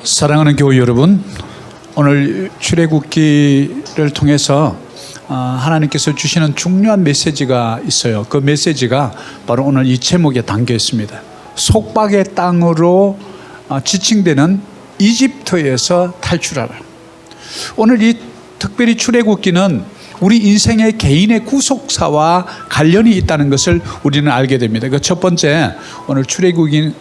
사랑하는 교우 여러분, 오늘 출애굽기를 통해서 하나님께서 주시는 중요한 메시지가 있어요. 그 메시지가 바로 오늘 이 제목에 담겨 있습니다. 속박의 땅으로 지칭되는 이집트에서 탈출하라. 오늘 이 특별히 출애굽기는 우리 인생의 개인의 구속사와 관련이 있다는 것을 우리는 알게 됩니다. 그 첫 번째, 오늘 출애굽기는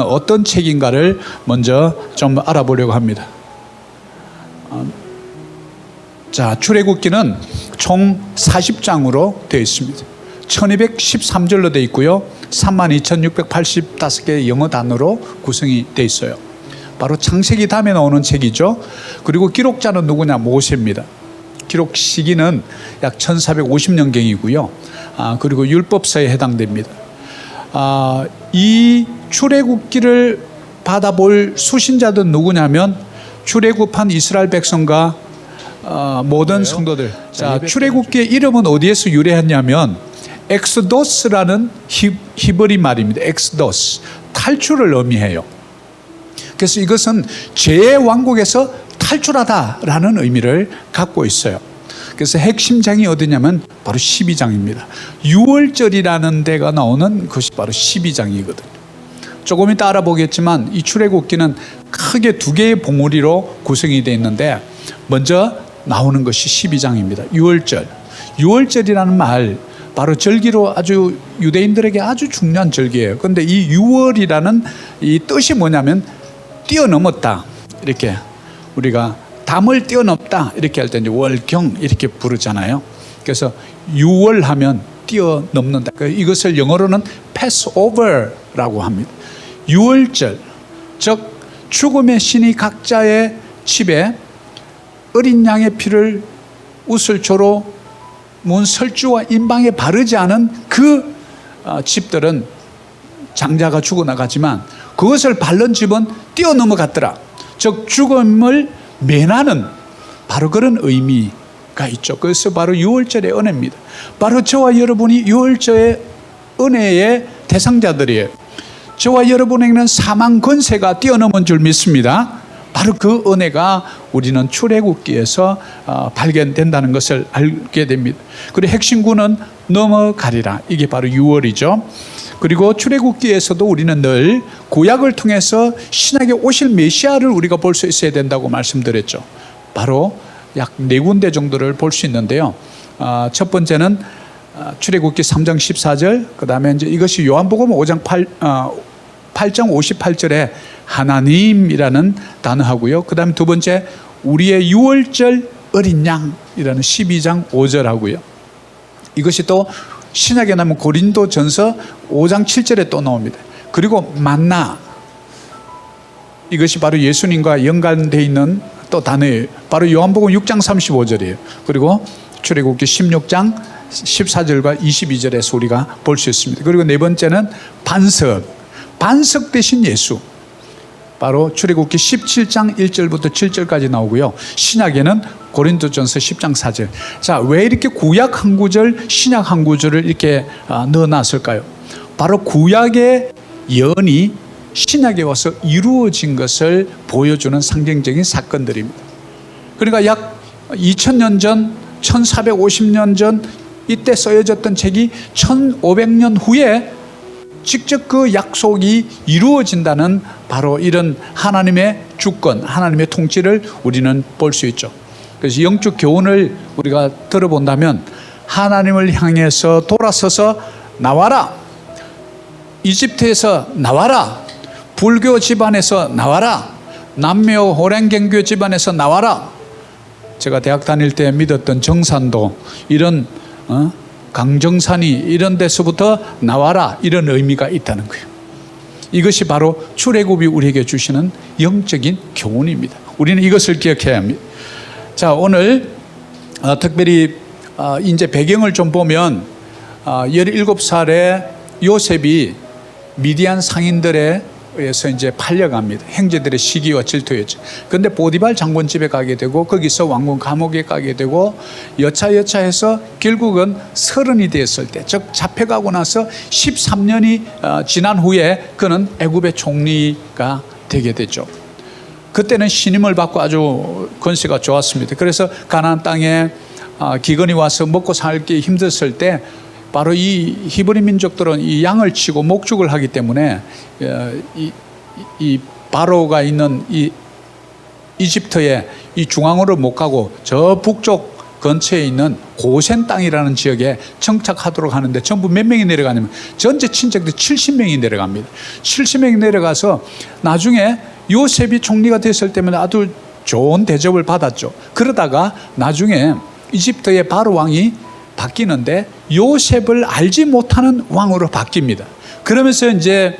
어떤 책인가를 먼저 좀 알아보려고 합니다. 자, 출애굽기는 총 40장으로 되어 있습니다. 1213절로 되어 있고요. 32,685개의 영어 단어로 구성이 되어 있어요. 바로 창세기 다음에 나오는 책이죠. 그리고 기록자는 누구냐? 모세입니다. 기록 시기는 약 1450년경이고요. 그리고 율법서에 해당됩니다. 이 출애굽기를 받아볼 수신자들은 누구냐면 출애굽한 이스라엘 백성과 모든 성도들. 자, 출애굽기의 이름은 어디에서 유래했냐면 엑스도스라는 히브리 말입니다. 엑스도스, 탈출을 의미해요. 그래서 이것은 죄의 왕국에서 탈출하다라는 의미를 갖고 있어요. 그래서 핵심장이 어디냐면 바로 12장입니다. 6월절이라는 데가 나오는 것이 바로 12장이거든요. 조금 이따 알아보겠지만 이 출애굽기는 크게 두 개의 봉우리로 구성이 되어 있는데 먼저 나오는 것이 12장입니다. 6월절. 6월절이라는 말, 바로 절기로 아주 유대인들에게 아주 중요한 절기예요. 그런데 이 6월이라는 이 뜻이 뭐냐면 뛰어넘었다. 이렇게 우리가 담을 뛰어넘다 이렇게 할 때 이제 월경 이렇게 부르잖아요. 그래서 6월 하면 뛰어넘는다. 이것을 영어로는 Passover라고 합니다. 6월절, 즉 죽음의 신이 각자의 집에 어린 양의 피를 우슬초로 문 설주와 인방에 바르지 않은 그 집들은 장자가 죽어나가지만 그것을 바른 집은 뛰어넘어갔더라. 즉 죽음을 면하는 바로 그런 의미가 있죠. 그래서 바로 6월절의 은혜입니다. 바로 저와 여러분이 6월절의 은혜의 대상자들이에요. 저와 여러분에게는 사망 권세가 뛰어넘은 줄 믿습니다. 바로 그 은혜가 우리는 출애굽기에서 발견된다는 것을 알게 됩니다. 그리고 핵심구는 넘어가리라. 이게 바로 6월이죠. 그리고 출애굽기에서도 우리는 늘 구약을 통해서 신약에 오실 메시아를 우리가 볼 수 있어야 된다고 말씀드렸죠. 바로 약 4군데 정도를 볼 수 있는데요. 첫 번째는 출애굽기 3장 14절, 그 다음에 이제 이것이 요한복음 5장 8장 58절에 하나님이라는 단어하고요. 그 다음에 두 번째 우리의 6월절 어린 양이라는 12장 5절 하고요. 이것이 또 신약에 나면 고린도전서 5장 7절에 또 나옵니다. 그리고 만나, 이것이 바로 예수님과 연관되어 있는 또 단어예요. 바로 요한복음 6장 35절이에요. 그리고 출애굽기 16장 14절과 22절에서 우리가 볼 수 있습니다. 그리고 네 번째는 반석 대신 예수, 바로 출애굽기 17장 1절부터 7절까지 나오고요. 신약에는 고린도전서 10장 4절. 자, 왜 이렇게 구약 한 구절, 신약 한 구절을 이렇게 넣어놨을까요? 바로 구약의 예언이 신약에 와서 이루어진 것을 보여주는 상징적인 사건들입니다. 그러니까 약 2000년 전, 1450년 전 이때 써여졌던 책이 1500년 후에 직접 그 약속이 이루어진다는 바로 이런 하나님의 주권, 하나님의 통치를 우리는 볼 수 있죠. 그래서 영적 교훈을 우리가 들어본다면 하나님을 향해서 돌아서서 나와라, 이집트에서 나와라, 불교 집안에서 나와라, 남묘 호랭경교 집안에서 나와라. 제가 대학 다닐 때 믿었던 정산도 이런 강정산이 이런 데서부터 나와라, 이런 의미가 있다는 거예요. 이것이 바로 출애굽이 우리에게 주시는 영적인 교훈입니다. 우리는 이것을 기억해야 합니다. 자, 오늘 특별히 이제 배경을 좀 보면 17살의 요셉이 미디안 상인들에 의해서 이제 팔려갑니다. 형제들의 시기와 질투였죠. 그런데 보디발 장군 집에 가게 되고 거기서 왕궁 감옥에 가게 되고 여차여차해서 결국은 30이 되었을 때, 즉 잡혀가고 나서 13년이 지난 후에 그는 애굽의 총리가 되게 되죠. 그때는 신임을 받고 아주 권세가 좋았습니다. 그래서 가나안 땅에 기근이 와서 먹고 살기 힘들었을 때 바로 이 히브리 민족들은 이 양을 치고 목축을 하기 때문에 이 바로가 있는 이 이집트의 이 중앙으로 못 가고 저 북쪽 근처에 있는 고센 땅이라는 지역에 정착하도록 하는데 전부 몇 명이 내려가냐면 전체 친척들 70명이 내려갑니다. 70명이 내려가서 나중에 요셉이 총리가 됐을 때문에 아주 좋은 대접을 받았죠. 그러다가 나중에 이집트의 바로 왕이 바뀌는데 요셉을 알지 못하는 왕으로 바뀝니다. 그러면서 이제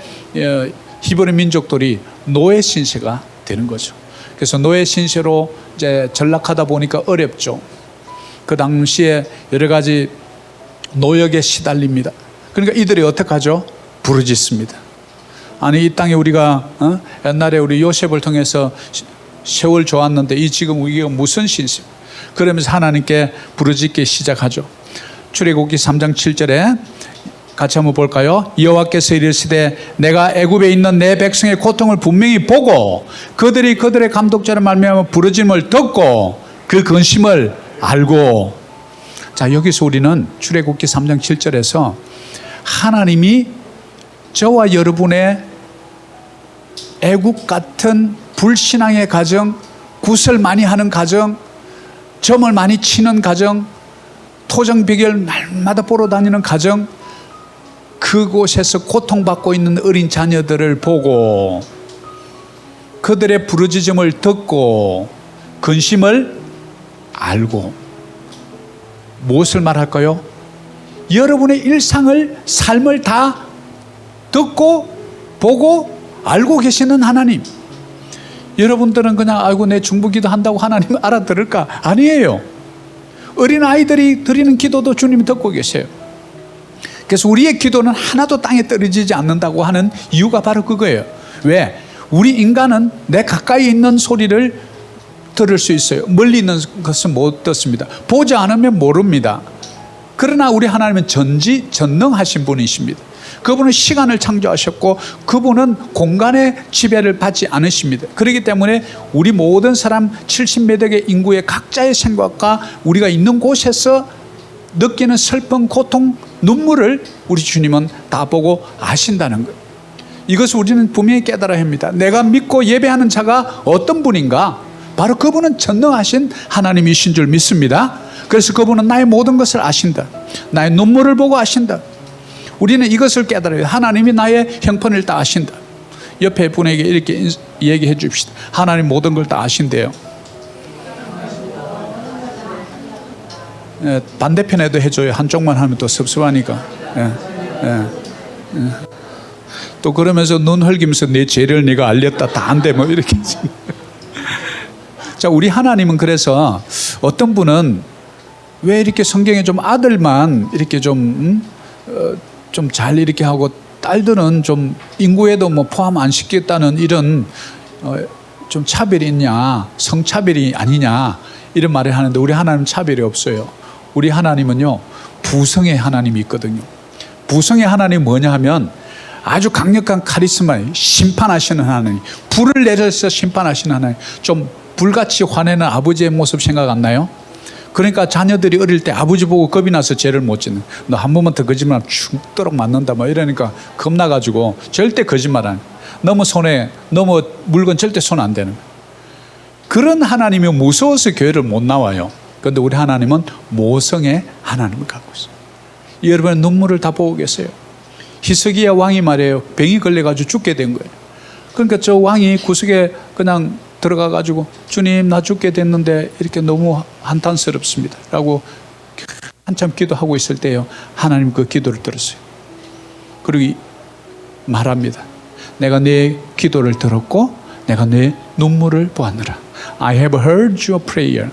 히브리 민족들이 노예 신세가 되는 거죠. 그래서 노예 신세로 이제 전락하다 보니까 어렵죠. 그 당시에 여러 가지 노역에 시달립니다. 그러니까 이들이 어떻게 하죠? 부르짖습니다. 아니 이 땅에 우리가 옛날에 우리 요셉을 통해서 세월 좋았는데 이 지금 이게 무슨 신세? 그러면서 하나님께 부르짖기 시작하죠. 출애굽기 3장 7절에 같이 한번 볼까요? 여호와께서 이르시되 내가 애굽에 있는 내 백성의 고통을 분명히 보고 그들이 그들의 감독자를 말미암아 부르짖음을 듣고 그 근심을 알고. 자, 여기서 우리는 출애굽기 3장 7절에서 하나님이 저와 여러분의 애국 같은 불신앙의 가정, 굿을 많이 하는 가정, 점을 많이 치는 가정, 토정비결 날마다 보러 다니는 가정, 그곳에서 고통받고 있는 어린 자녀들을 보고 그들의 부르짖음을 듣고 근심을 알고. 무엇을 말할까요? 여러분의 일상을, 삶을 다 듣고 보고 알고 계시는 하나님. 여러분들은 그냥 아이고 내 중보기도 한다고 하나님 알아들을까? 아니에요. 어린아이들이 드리는 기도도 주님이 듣고 계세요. 그래서 우리의 기도는 하나도 땅에 떨어지지 않는다고 하는 이유가 바로 그거예요. 왜? 우리 인간은 내 가까이 있는 소리를 들을 수 있어요. 멀리 있는 것은 못 듣습니다. 보지 않으면 모릅니다. 그러나 우리 하나님은 전지전능하신 분이십니다. 그분은 시간을 창조하셨고 그분은 공간의 지배를 받지 않으십니다. 그렇기 때문에 우리 모든 사람 70몇 억의 인구의 각자의 생각과 우리가 있는 곳에서 느끼는 슬픔, 고통, 눈물을 우리 주님은 다 보고 아신다는 거예요. 이것을 우리는 분명히 깨달아야 합니다. 내가 믿고 예배하는 자가 어떤 분인가? 바로 그분은 전능하신 하나님이신 줄 믿습니다. 그래서 그분은 나의 모든 것을 아신다. 나의 눈물을 보고 아신다. 우리는 이것을 깨달아요. 하나님이 나의 형편을 다 아신다. 옆에 분에게 이렇게 얘기해 줍시다. 하나님 모든 걸 다 아신대요. 반대편에도 해줘요. 한쪽만 하면 또 섭섭하니까. 또 그러면서 눈 흘기면서 내 죄를 네가 알렸다. 다 안 돼. 뭐 이렇게. 자, 우리 하나님은 그래서 어떤 분은 왜 이렇게 성경에 좀 아들만 이렇게 좀 잘 이렇게 하고 딸들은 좀 인구에도 뭐 포함 안 시켰다는 이런 좀 차별이 있냐, 성차별이 아니냐 이런 말을 하는데 우리 하나님은 차별이 없어요. 우리 하나님은요 부성의 하나님이 있거든요. 부성의 하나님이 뭐냐 하면 아주 강력한 카리스마, 심판하시는 하나님, 불을 내려서 심판하시는 하나님. 좀 불같이 화내는 아버지의 모습 생각 안 나요? 그러니까 자녀들이 어릴 때 아버지 보고 겁이 나서 죄를 못 짓는. 너 한 번만 더 거짓말 죽도록 맞는다 뭐 이러니까 겁나가지고 절대 거짓말 안 해. 너무 물건 절대 손 안 대는. 그런 하나님이 무서워서 교회를 못 나와요. 그런데 우리 하나님은 모성의 하나님을 갖고 있어요. 여러분의 눈물을 다 보고 계세요. 히스기야 왕이 말이에요. 병이 걸려가지고 죽게 된 거예요. 그러니까 저 왕이 구석에 그냥 들어가가지고 주님 나 죽게 됐는데 이렇게 너무 한탄스럽습니다 라고 한참 기도하고 있을 때요 하나님 그 기도를 들었어요. 그리고 말합니다. 내가 네 기도를 들었고 내가 네 눈물을 보았느라. I have heard your prayer.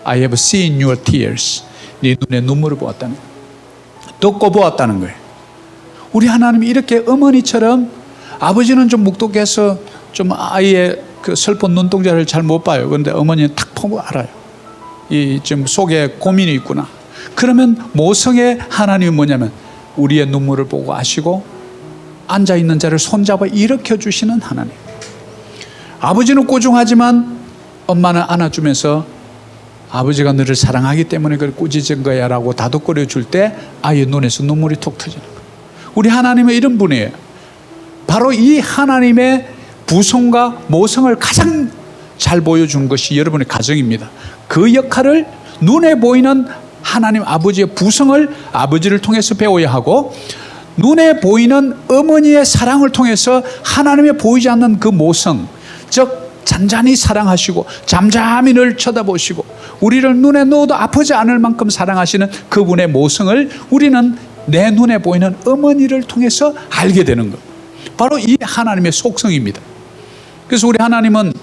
I have seen your tears. 네 눈에 눈물을 보았다는 거예요. 듣고 보았다는 거예요. 우리 하나님이 이렇게 어머니처럼 아버지는 좀 묵독해서 좀 아이의 그 슬픈 눈동자를 잘 못 봐요. 그런데 어머니는 탁 보고 알아요. 이 지금 속에 고민이 있구나. 그러면 모성의 하나님이 뭐냐면 우리의 눈물을 보고 아시고 앉아 있는 자를 손잡아 일으켜 주시는 하나님. 아버지는 꾸중하지만 엄마는 안아주면서 아버지가 너를 사랑하기 때문에 그걸 꾸짖은 거야 라고 다독거려 줄 때 아이의 눈에서 눈물이 톡 터지는 거예요. 우리 하나님은 이런 분이에요. 바로 이 하나님의 부성과 모성을 가장 잘 보여준 것이 여러분의 가정입니다. 그 역할을 눈에 보이는 하나님 아버지의 부성을 아버지를 통해서 배워야 하고, 눈에 보이는 어머니의 사랑을 통해서 하나님의 보이지 않는 그 모성, 즉 잔잔히 사랑하시고 잠잠히 늘 쳐다보시고 우리를 눈에 넣어도 아프지 않을 만큼 사랑하시는 그분의 모성을 우리는 내 눈에 보이는 어머니를 통해서 알게 되는 것, 바로 이 하나님의 속성입니다. 그래서 우리 하나님은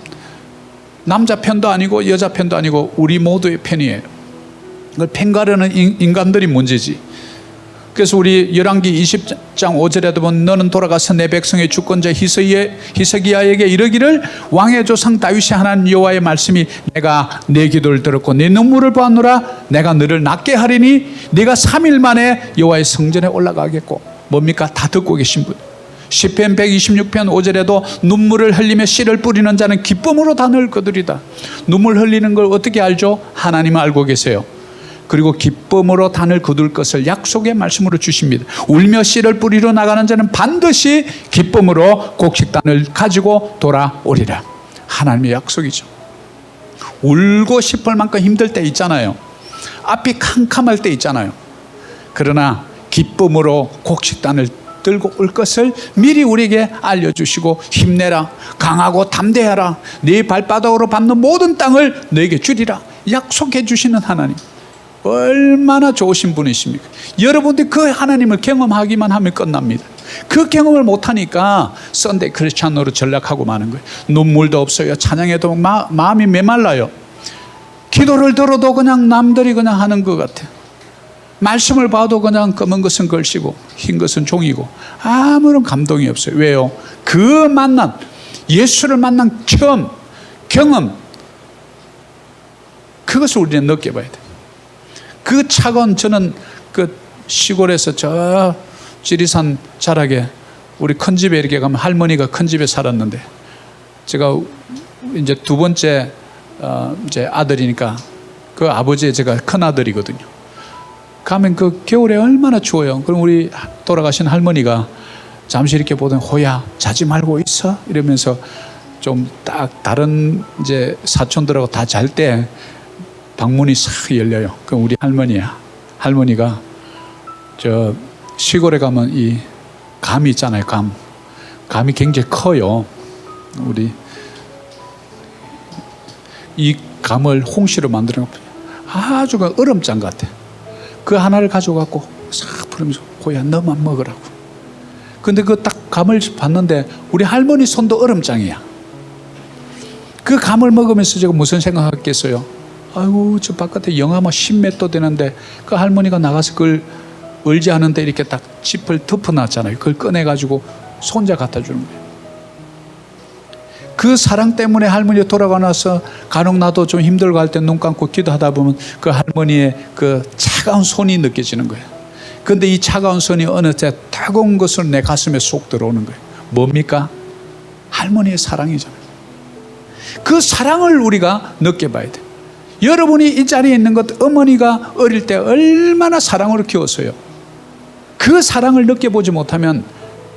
남자 편도 아니고 여자 편도 아니고 우리 모두의 편이에요. 그걸 편가르는 인간들이 문제지. 그래서 우리 열왕기 20장 5절에도 보면 너는 돌아가서 내 백성의 주권자 히스기야에게 이르기를 왕의 조상 다윗이 하나님 여호와의 말씀이 내가 내 기도를 들었고 내 눈물을 보았노라. 내가 너를 낫게 하리니 네가 3일 만에 여호와의 성전에 올라가겠고. 뭡니까? 다 듣고 계신 분. 시편 126편 5절에도 눈물을 흘리며 씨를 뿌리는 자는 기쁨으로 단을 거두리다. 눈물 흘리는 걸 어떻게 알죠? 하나님은 알고 계세요. 그리고 기쁨으로 단을 거둘 것을 약속의 말씀으로 주십니다. 울며 씨를 뿌리러 나가는 자는 반드시 기쁨으로 곡식단을 가지고 돌아오리라. 하나님의 약속이죠. 울고 싶을 만큼 힘들 때 있잖아요. 앞이 캄캄할 때 있잖아요. 그러나 기쁨으로 곡식단을 들고 올 것을 미리 우리에게 알려주시고 힘내라, 강하고 담대하라, 네 발바닥으로 밟는 모든 땅을 너에게 주리라 약속해 주시는 하나님, 얼마나 좋으신 분이십니까? 여러분들이 그 하나님을 경험하기만 하면 끝납니다. 그 경험을 못하니까 썬데이 크리스찬으로 전락하고 마는 거예요. 눈물도 없어요. 찬양해도 마음이 메말라요. 기도를 들어도 그냥 남들이 그냥 하는 것 같아요. 말씀을 봐도 그냥 검은 것은 걸시고 흰 것은 종이고 아무런 감동이 없어요. 왜요? 그 만남, 예수를 만난 경험, 그것을 우리는 느껴봐야 돼요. 그 차가운, 저는 그 시골에서 저 지리산 자락에 우리 큰 집에 이렇게 가면 할머니가 큰 집에 살았는데, 제가 이제 두 번째 이제 아들이니까 그 아버지의 제가 큰 아들이거든요. 가면 그 겨울에 얼마나 추워요. 그럼 우리 돌아가신 할머니가 잠시 이렇게 보던 호야 자지 말고 있어 이러면서 좀 딱 다른 이제 사촌들하고 다 잘 때 방문이 싹 열려요. 그럼 우리 할머니야. 할머니가 저 시골에 가면 이 감이 있잖아요. 감이 굉장히 커요. 우리 이 감을 홍시로 만드는 거 아주 그 얼음장 같아. 그 하나를 가져갖고 싹 풀면서 호야 너만 먹으라고. 근데 그 딱 감을 봤는데 우리 할머니 손도 얼음장이야. 그 감을 먹으면서 제가 무슨 생각했겠어요? 아이고 저 바깥에 영하 10몇 도 되는데 그 할머니가 나가서 그걸 얼지 않은데 이렇게 딱 짚을 덮어놨잖아요. 그걸 꺼내가지고 손자 갖다 주는 거예요. 그 사랑 때문에 할머니가 돌아가 나서 간혹 나도 좀 힘들고 할 때 눈 감고 기도하다 보면 그 할머니의 그 차가운 손이 느껴지는 거예요. 그런데 이 차가운 손이 어느 때 따가운 것을 내 가슴에 쏙 들어오는 거예요. 뭡니까? 할머니의 사랑이잖아요. 그 사랑을 우리가 느껴봐야 돼요. 여러분이 이 자리에 있는 것, 어머니가 어릴 때 얼마나 사랑으로 키웠어요. 그 사랑을 느껴보지 못하면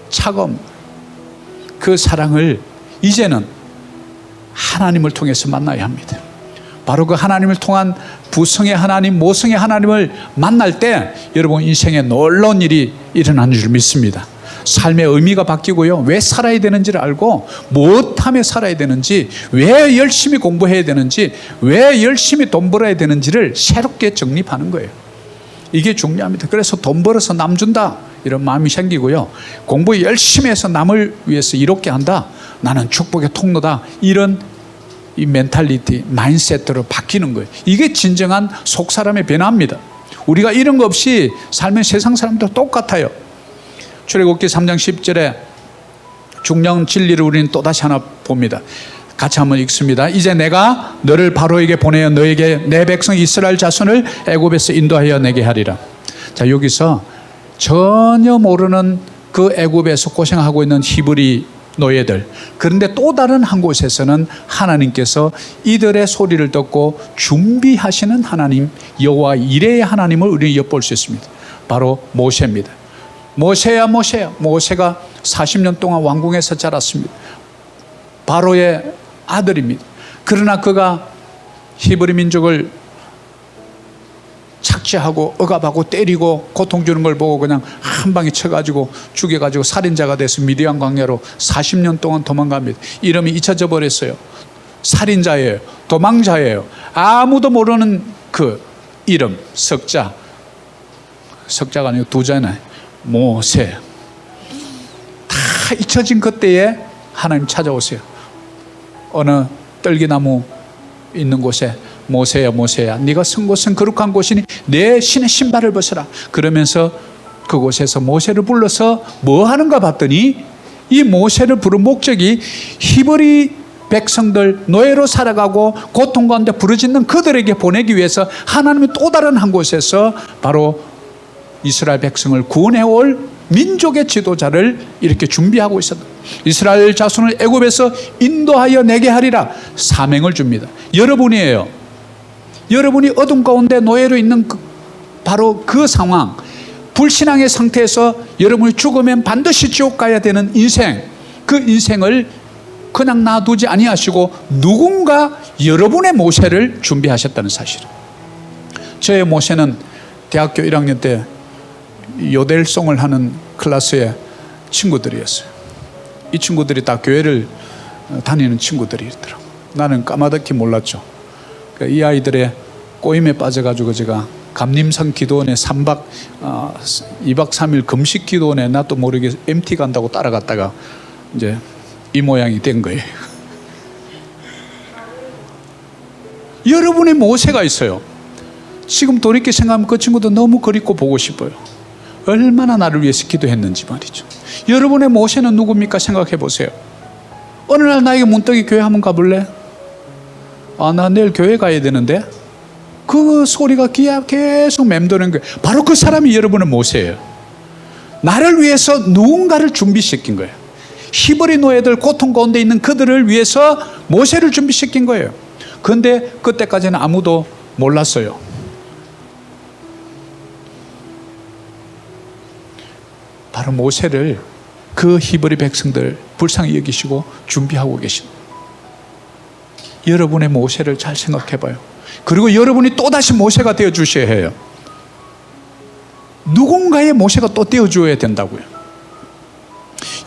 차가움, 그 사랑을 이제는 하나님을 통해서 만나야 합니다. 바로 그 하나님을 통한 부성의 하나님, 모성의 하나님을 만날 때 여러분 인생에 놀라운 일이 일어나는 줄 믿습니다. 삶의 의미가 바뀌고요. 왜 살아야 되는지를 알고 무엇하며 살아야 되는지, 왜 열심히 공부해야 되는지, 왜 열심히 돈 벌어야 되는지를 새롭게 정립하는 거예요. 이게 중요합니다. 그래서 돈 벌어서 남 준다 이런 마음이 생기고요. 공부 열심히 해서 남을 위해서 이롭게 한다. 나는 축복의 통로다. 이런 이 멘탈리티, 마인셋으로 바뀌는 거예요. 이게 진정한 속사람의 변화입니다. 우리가 이런 거 없이 살면 세상 사람들 똑같아요. 출애굽기 3장 10절에 중요한 진리를 우리는 또다시 하나 봅니다. 같이 한번 읽습니다. 이제 내가 너를 바로에게 보내어 너에게 내 백성 이스라엘 자손을 애굽에서 인도하여 내게 하리라. 자, 여기서 전혀 모르는 그 애굽에서 고생하고 있는 히브리 노예들. 그런데 또 다른 한 곳에서는 하나님께서 이들의 소리를 듣고 준비하시는 하나님, 여호와 이레의 하나님을 우리는 엿볼 수 있습니다. 바로 모세입니다. 모세야 모세야. 모세가 40년 동안 왕궁에서 자랐습니다. 바로의 아들입니다. 그러나 그가 히브리 민족을 착취하고 억압하고 때리고 고통 주는 걸 보고 그냥 한 방에 쳐가지고 죽여가지고 살인자가 돼서 미디안 광야로 40년 동안 도망갑니다. 이름이 잊혀져 버렸어요. 살인자예요. 도망자예요. 아무도 모르는 그 이름, 석자가 아니고 두자네. 모세. 다 잊혀진 그때에 하나님 찾아오세요. 어느 떨기나무 있는 곳에 모세야 모세야 네가 선 곳은 거룩한 곳이니 내 신의 신발을 벗어라. 그러면서 그곳에서 모세를 불러서 뭐 하는가 봤더니 이 모세를 부른 목적이 히브리 백성들 노예로 살아가고 고통 가운데 부르짖는 그들에게 보내기 위해서 하나님이 또 다른 한 곳에서 바로 이스라엘 백성을 구원해올 민족의 지도자를 이렇게 준비하고 있었다. 이스라엘 자손을 애굽에서 인도하여 내게 하리라 사명을 줍니다. 여러분이에요. 여러분이 어둠 가운데 노예로 있는 바로 그 상황, 불신앙의 상태에서 여러분이 죽으면 반드시 지옥 가야 되는 인생, 그 인생을 그냥 놔두지 아니하시고 누군가 여러분의 모세를 준비하셨다는 사실. 저의 모세는 대학교 1학년 때 요델송을 하는 클래스의 친구들이었어요. 이 친구들이 다 교회를 다니는 친구들이더라고요. 나는 까마득히 몰랐죠. 이 아이들의 꼬임에 빠져가지고 제가 감림산 기도원에 2박 3일 금식 기도원에 나도 모르게 MT 간다고 따라갔다가 이제 이 모양이 된 거예요. 여러분의 모세가 있어요. 지금 돌이켜 생각하면 그 친구도 너무 그립고 보고 싶어요. 얼마나 나를 위해서 기도했는지 말이죠. 여러분의 모세는 누굽니까? 생각해 보세요. 어느 날 나에게 문득이 교회 한번 가볼래? 나 내일 교회 가야 되는데 그 소리가 귀에 계속 맴도는 거예요. 바로 그 사람이 여러분의 모세예요. 나를 위해서 누군가를 준비시킨 거예요. 히브리 노예들 고통 가운데 있는 그들을 위해서 모세를 준비시킨 거예요. 그런데 그때까지는 아무도 몰랐어요. 바로 모세를 그 히브리 백성들 불쌍히 여기시고 준비하고 계십니다. 여러분의 모세를 잘 생각해 봐요. 그리고 여러분이 또다시 모세가 되어 주셔야 해요. 누군가의 모세가 또 되어 주어야 된다고요.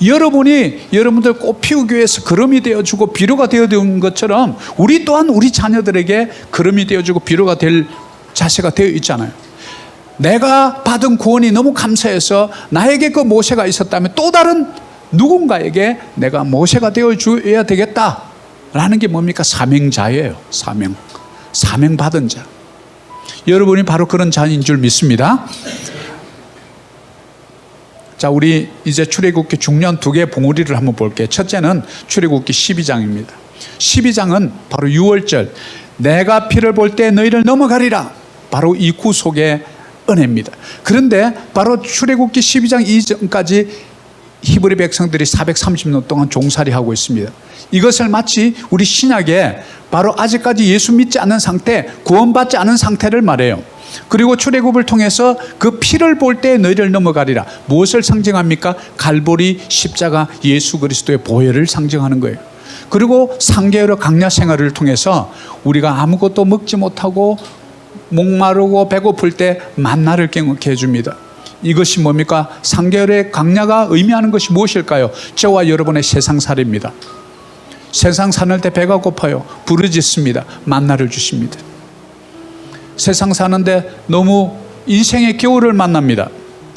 여러분이 여러분들 꽃피우기 위해서 그름이 되어주고 비료가 되어준 것처럼 우리 또한 우리 자녀들에게 그름이 되어주고 비료가 될 자세가 되어 있잖아요. 내가 받은 구원이 너무 감사해서 나에게 그 모세가 있었다면 또 다른 누군가에게 내가 모세가 되어줘야 되겠다라는 게 뭡니까? 사명자예요. 사명 받은 자. 여러분이 바로 그런 자인 줄 믿습니다. 자, 우리 이제 출애굽기 중요한 두 개의 봉우리를 한번 볼게요. 첫째는 출애굽기 12장입니다. 12장은 바로 6월절 내가 피를 볼 때 너희를 넘어가리라. 바로 이 구속의 은혜입니다. 그런데 바로 출애굽기 12장 이전까지 히브리 백성들이 430년 동안 종살이하고 있습니다. 이것을 마치 우리 신약에 바로 아직까지 예수 믿지 않는 상태, 구원받지 않은 상태를 말해요. 그리고 출애굽을 통해서 그 피를 볼 때 너희를 넘어가리라. 무엇을 상징합니까? 갈보리 십자가 예수 그리스도의 보혈을 상징하는 거예요. 그리고 3개월의 광야 생활을 통해서 우리가 아무것도 먹지 못하고 목마르고 배고플 때 만나를 경험케 해줍니다. 이것이 뭡니까? 3개월의 광야가 의미하는 것이 무엇일까요? 저와 여러분의 세상살이입니다. 세상 사는 때 배가 고파요. 부르짖습니다. 만나를 주십니다. 세상 사는데 너무 인생의 겨울을 만납니다.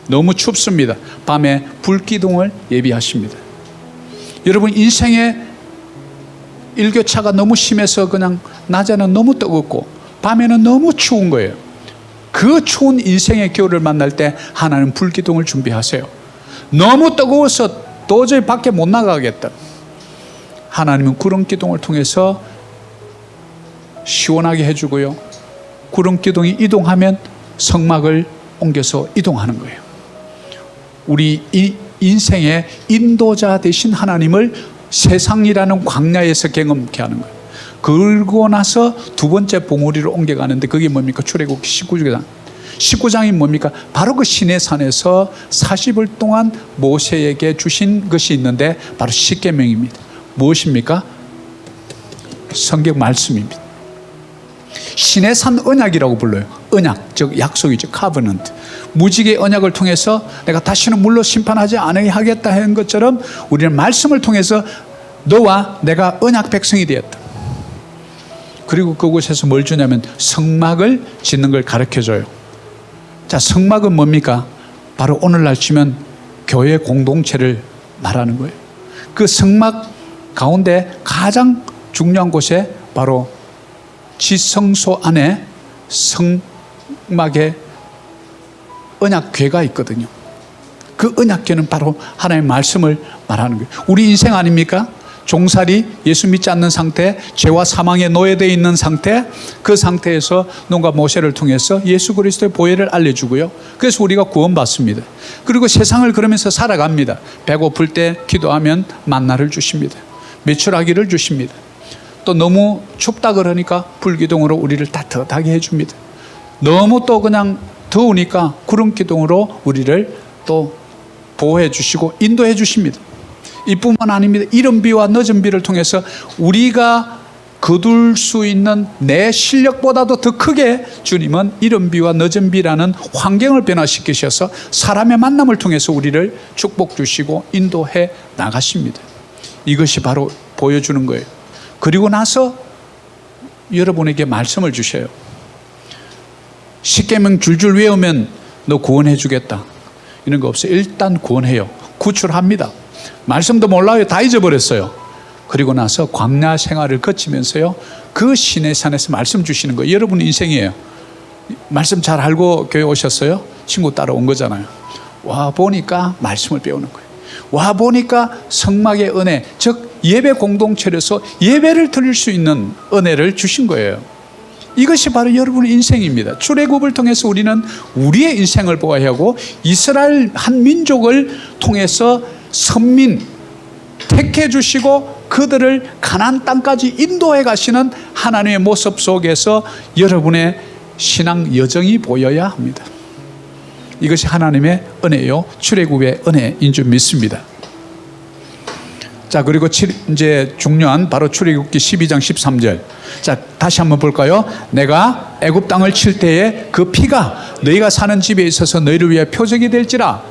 너무 춥습니다. 밤에 불기둥을 예비하십니다. 여러분 인생의 일교차가 너무 심해서 그냥 낮에는 너무 뜨겁고 밤에는 너무 추운 거예요. 그 추운 인생의 겨울을 만날 때 하나님 불기둥을 준비하세요. 너무 뜨거워서 도저히 밖에 못 나가겠다. 하나님은 구름기둥을 통해서 시원하게 해주고요. 구름기둥이 이동하면 성막을 옮겨서 이동하는 거예요. 우리 이 인생의 인도자 되신 하나님을 세상이라는 광야에서 경험케 하는 거예요. 그러고 나서 두 번째 봉우리로 옮겨가는데 그게 뭡니까? 출애굽기 19장. 19장이 뭡니까? 바로 그 시내산에서 40일 동안 모세에게 주신 것이 있는데 바로 십계명입니다. 무엇입니까? 성경 말씀입니다. 시내산 언약이라고 불러요. 언약, 즉 약속이죠. 카버넌트. 무지개 언약을 통해서 내가 다시는 물로 심판하지 않게 하겠다 하는 것처럼 우리는 말씀을 통해서 너와 내가 언약 백성이 되었다. 그리고 그곳에서 뭘 주냐면 성막을 짓는 걸 가르쳐줘요. 자, 성막은 뭡니까? 바로 오늘날 치면 교회 공동체를 말하는 거예요. 그 성막 가운데 가장 중요한 곳에 바로 지성소 안에 성막에 언약궤가 있거든요. 그 언약궤는 바로 하나님의 말씀을 말하는 거예요. 우리 인생 아닙니까? 종살이, 예수 믿지 않는 상태, 죄와 사망에 노예되어 있는 상태, 그 상태에서 누가 모세를 통해서 예수 그리스도의 보혜를 알려주고요. 그래서 우리가 구원받습니다. 그리고 세상을 그러면서 살아갑니다. 배고플 때 기도하면 만나를 주십니다. 매출하기를 주십니다. 또 너무 춥다 그러니까 불기둥으로 우리를 따뜻하게 해줍니다. 너무 또 그냥 더우니까 구름기둥으로 우리를 또 보호해 주시고 인도해 주십니다. 이뿐만 아닙니다. 이른 비와 늦은 비를 통해서 우리가 거둘 수 있는 내 실력보다도 더 크게 주님은 이른 비와 늦은 비라는 환경을 변화시키셔서 사람의 만남을 통해서 우리를 축복 주시고 인도해 나가십니다. 이것이 바로 보여주는 거예요. 그리고 나서 여러분에게 말씀을 주셔요. 십계명 줄줄 외우면 너 구원해 주겠다 이런 거 없어요. 일단 구원해요. 구출합니다. 말씀도 몰라요. 다 잊어버렸어요. 그리고 나서 광야 생활을 거치면서요, 그 시내산에서 말씀 주시는 거예요. 여러분 인생이에요. 말씀 잘 알고 교회 오셨어요? 친구 따라온 거잖아요. 와 보니까 말씀을 배우는 거예요. 와 보니까 성막의 은혜, 즉 예배 공동체로서 예배를 드릴 수 있는 은혜를 주신 거예요. 이것이 바로 여러분의 인생입니다. 출애굽을 통해서 우리는 우리의 인생을 보아야 하고 이스라엘 한 민족을 통해서 선민 택해 주시고 그들을 가나안 땅까지 인도해 가시는 하나님의 모습 속에서 여러분의 신앙 여정이 보여야 합니다. 이것이 하나님의 은혜요, 출애굽의 은혜인 줄 믿습니다. 자, 그리고 이제 중요한 바로 출애굽기 12장 13절. 자, 다시 한번 볼까요? 내가 애굽 땅을 칠 때에 그 피가 너희가 사는 집에 있어서 너희를 위해 표적이 될지라.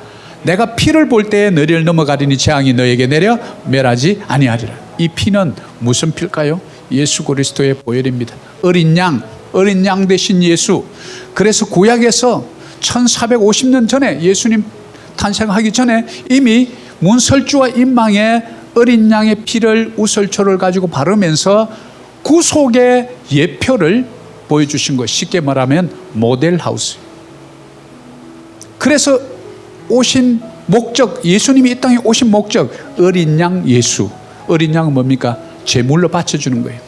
내가 피를 볼 때에 너희를 넘어가리니 재앙이 너희에게 내려 멸하지 아니하리라. 이 피는 무슨 피일까요? 예수 그리스도의 보혈입니다. 어린 양 대신 예수. 그래서 구약에서 1450년 전에 예수님 탄생하기 전에 이미 문설주와 임망에 어린 양의 피를 우설초를 가지고 바르면서 구속의 예표를 보여주신 것, 쉽게 말하면 모델하우스. 그래서 오신 목적, 예수님이 이 땅에 오신 목적, 어린 양 예수. 어린 양은 뭡니까? 제물로 바쳐주는 거예요.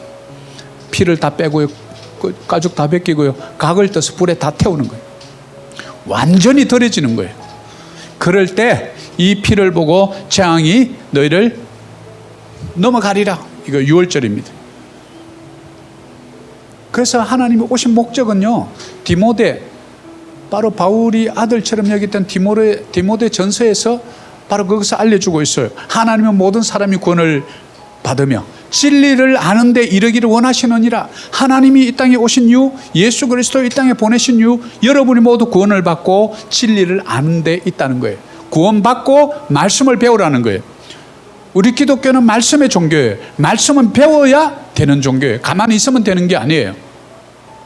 피를 다 빼고요, 가죽 다 벗기고요, 각을 떠서 불에 다 태우는 거예요. 완전히 덜해지는 거예요. 그럴 때 이 피를 보고 재앙이 너희를 넘어가리라. 이거 6월절입니다. 그래서 하나님이 오신 목적은요, 디모데, 바로 바울이 아들처럼 여겼던 디모데 전서에서 바로 거기서 알려주고 있어요. 하나님은 모든 사람이 구원을 받으며 진리를 아는 데 이르기를 원하시느니라. 하나님이 이 땅에 오신 이유, 예수 그리스도 이 땅에 보내신 이유, 여러분이 모두 구원을 받고 진리를 아는 데 있다는 거예요. 구원받고 말씀을 배우라는 거예요. 우리 기독교는 말씀의 종교예요. 말씀은 배워야 되는 종교예요. 가만히 있으면 되는 게 아니에요.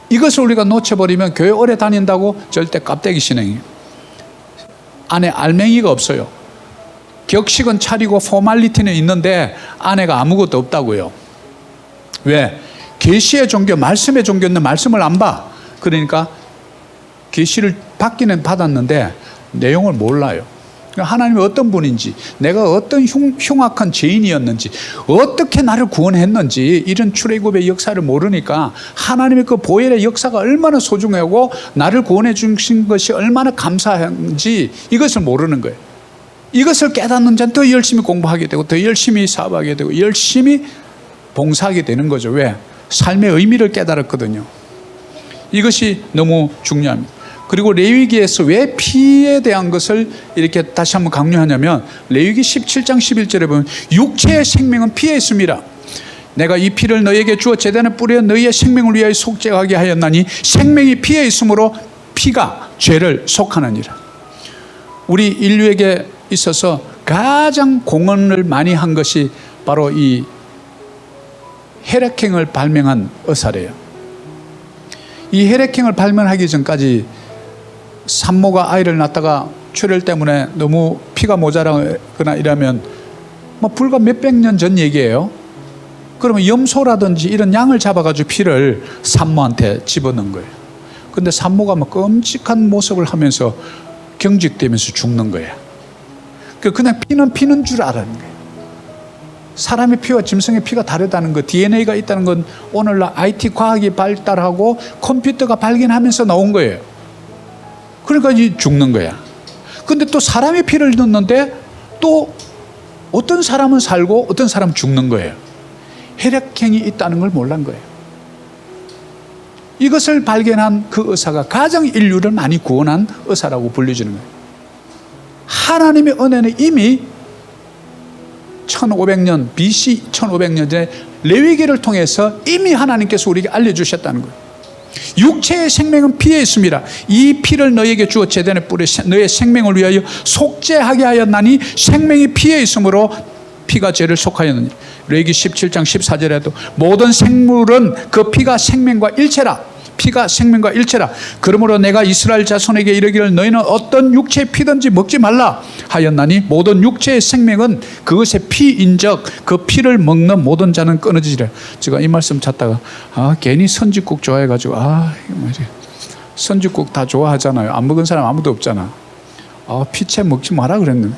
이것을 우리가 놓쳐버리면 교회 오래 다닌다고 절대 깝대기 신앙이에요. 안에 알맹이가 없어요. 격식은 차리고 포멀리티는 있는데 안에가 아무것도 없다고요. 왜? 계시의 종교, 말씀의 종교는 말씀을 안 봐. 그러니까 계시를 받기는 받았는데 내용을 몰라요. 하나님이 어떤 분인지, 내가 어떤 흉악한 죄인이었는지, 어떻게 나를 구원했는지, 이런 출애굽의 역사를 모르니까 하나님의 그 보혈의 역사가 얼마나 소중하고 나를 구원해 주신 것이 얼마나 감사한지 이것을 모르는 거예요. 이것을 깨닫는 자는 더 열심히 공부하게 되고 더 열심히 사업하게 되고 열심히 봉사하게 되는 거죠. 왜? 삶의 의미를 깨달았거든요. 이것이 너무 중요합니다. 그리고 레위기에서 왜 피에 대한 것을 이렇게 다시 한번 강조하냐면 레위기 17장 11절에 보면 육체의 생명은 피에 있습니다. 내가 이 피를 너에게 주어 제단에 뿌려 너희의 생명을 위하여 속죄하게 하였나니 생명이 피에 있으므로 피가 죄를 속하느니라. 우리 인류에게 있어서 가장 공헌을 많이 한 것이 바로 이 혈액형을 발명한 의사래요. 이 혈액형을 발명하기 전까지 산모가 아이를 낳다가 출혈 때문에 너무 피가 모자라거나 이러면 뭐 불과 몇백 년 전 얘기예요. 그러면 염소라든지 이런 양을 잡아가지고 피를 산모한테 집어넣은 거예요. 근데 산모가 뭐 끔찍한 모습을 하면서 경직되면서 죽는 거예요. 그냥 피는 줄 알았는 거예요. 사람의 피와 짐승의 피가 다르다는 거, DNA가 있다는 건 오늘날 IT 과학이 발달하고 컴퓨터가 발견하면서 나온 거예요. 그러니까 죽는 거야. 근데 또 사람의 피를 넣는데 또 어떤 사람은 살고 어떤 사람은 죽는 거예요. 혈액형이 있다는 걸 몰란 거예요. 이것을 발견한 그 의사가 가장 인류를 많이 구원한 의사라고 불려지는 거예요. 하나님의 은혜는 이미 1500년 BC 1500년 전에 레위기를 통해서 이미 하나님께서 우리에게 알려주셨다는 거예요. 육체의 생명은 피에 있습니다. 이 피를 너에게 주어 제단에 뿌려 너의 생명을 위하여 속죄하게 하였나니 생명이 피에 있으므로 피가 죄를 속하였느니. 레위기 17장 14절에도 모든 생물은 그 피가 생명과 일체라. 피가 생명과 일체라. 그러므로 내가 이스라엘 자손에게 이르기를 너희는 어떤 육체의 피든지 먹지 말라 하였나니 모든 육체의 생명은 그것의 피인적 그 피를 먹는 모든 자는 끊어지리라. 제가 이 말씀 찾다가 괜히 선지국 좋아해가지고 선지국 다 좋아하잖아요. 안 먹은 사람 아무도 없잖아. 피채 먹지 마라 그랬는데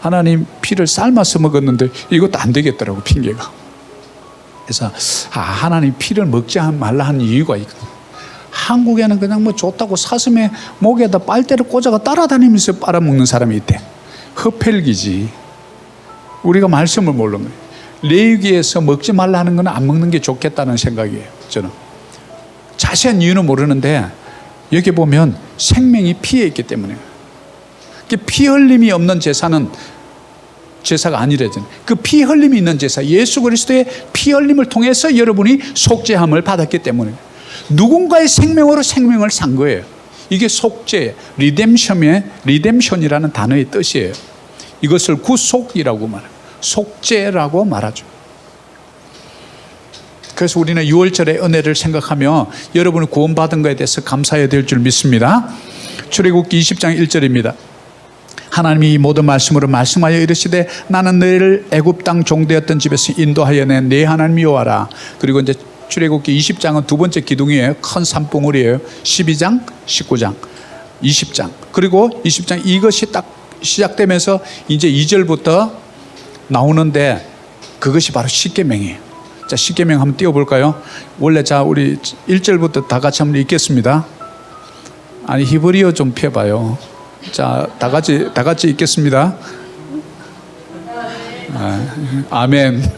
하나님 피를 삶아서 먹었는데 이것도 안 되겠더라고 핑계가. 그래서 하나님 피를 먹지 말라 한 이유가 있거든. 한국에는 그냥 뭐 좋다고 사슴의 목에다 빨대를 꽂아가 따라다니면서 빨아먹는 사람이 있대. 흡혈귀지. 우리가 말씀을 모르는 거예요. 레위기에서 먹지 말라 하는 건 안 먹는 게 좋겠다는 생각이에요. 저는 자세한 이유는 모르는데 여기 보면 생명이 피에 있기 때문에 피 흘림이 없는 제사는 제사가 아니래잖아요. 그 피 흘림이 있는 제사 예수 그리스도의 피 흘림을 통해서 여러분이 속죄함을 받았기 때문에 누군가의 생명으로 생명을 산 거예요. 이게 속죄, 리뎀션이라는 단어의 뜻이에요. 이것을 구속이라고 말해요. 속죄라고 말하죠. 그래서 우리는 6월절의 은혜를 생각하며 여러분이 구원받은 것에 대해서 감사해야 될 줄 믿습니다. 출애굽기 20장 1절입니다. 하나님이 모든 말씀으로 말씀하여 이르시되 나는 너희를 애굽 땅 종되었던 집에서 인도하여 낸 네 하나님 여호와라. 그리고 이제 출애굽기 20장은 두 번째 기둥이에요. 큰 산봉우리예요. 12장, 19장, 20장. 그리고 20장 이것이 딱 시작되면서 이제 2절부터 나오는데 그것이 바로 십계명이에요. 자, 십계명 한번 띄워볼까요? 원래 자 우리 1절부터 다 같이 한번 읽겠습니다. 아니 히브리어 좀 펴봐요. 자, 다 같이 읽겠습니다. 아멘.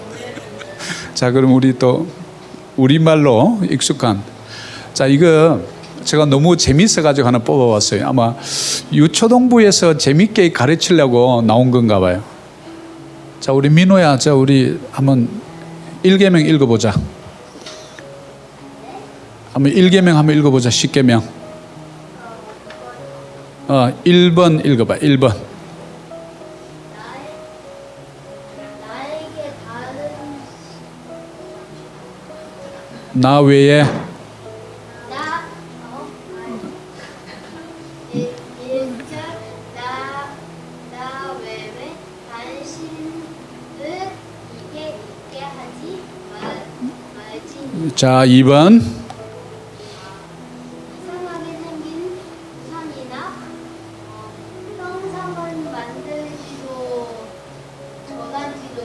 자, 그럼 우리 또 우리말로 익숙한. 자, 이거 제가 너무 재밌어가지고 하나 뽑아봤어요. 아마 유초동부에서 재밌게 가르치려고 나온 건가 봐요. 자, 우리 민호야, 자, 우리 한번 1계명 읽어보자. 한번 1계명 한번 읽어보자. 10계명. 1번 읽어봐. 1번. 나 외에 자 2번 이상하게 생긴 우상이나 형상을 만들지도 전하지도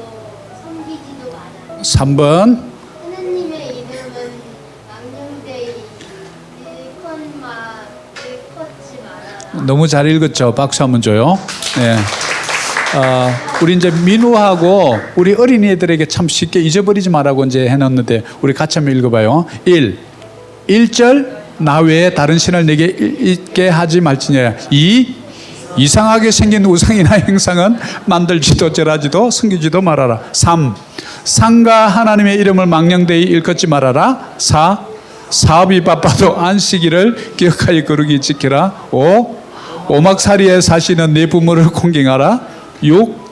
섬기지도 마라. 3번 하느님의 이름은 망령되이 일컫지 마라. 너무 잘 읽었죠. 박수 한번 줘요. 네. 우리 이제 민우하고 우리 어린이들에게 참 쉽게 잊어버리지 말라고 이제 해놨는데 우리 같이 한번 읽어봐요. 1절 나 외에 다른 신을 내게 있게 하지 말지니라. 2 이상하게 생긴 우상이나 행상은 만들지도 절하지도 섬기지도 말아라. 3 상가 하나님의 이름을 망령되이 일컫지 말아라. 4 사업이 바빠도 안식일을 기억하여 거룩히 지키라. 5 오막살이에 사시는 내 부모를 공경하라. 6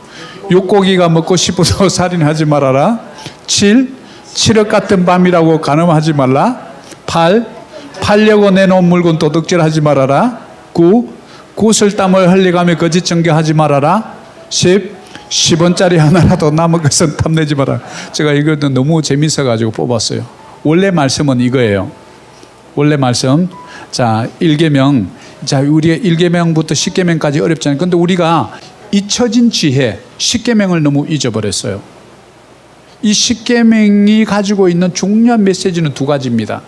육고기가 먹고 싶어도 살인하지 말아라. 7 칠흑 같은 밤이라고 간음하지 말라. 8 팔려고 내놓은 물건 도둑질하지 말아라. 9 구슬땀을 흘려가며 거짓 증거하지 말아라. 10 10원짜리 하나라도 남은 것은 탐내지 마라. 제가 이것도 너무 재밌어가지고 뽑았어요. 원래 말씀은 이거예요. 원래 말씀. 자, 1계명. 자, 우리의 1계명부터 10계명까지 어렵잖아요. 근데 우리가 잊혀진 지혜, 10계명을 너무 잊어버렸어요. 이 10계명이 가지고 있는 중요한 메시지는 두 가지입니다.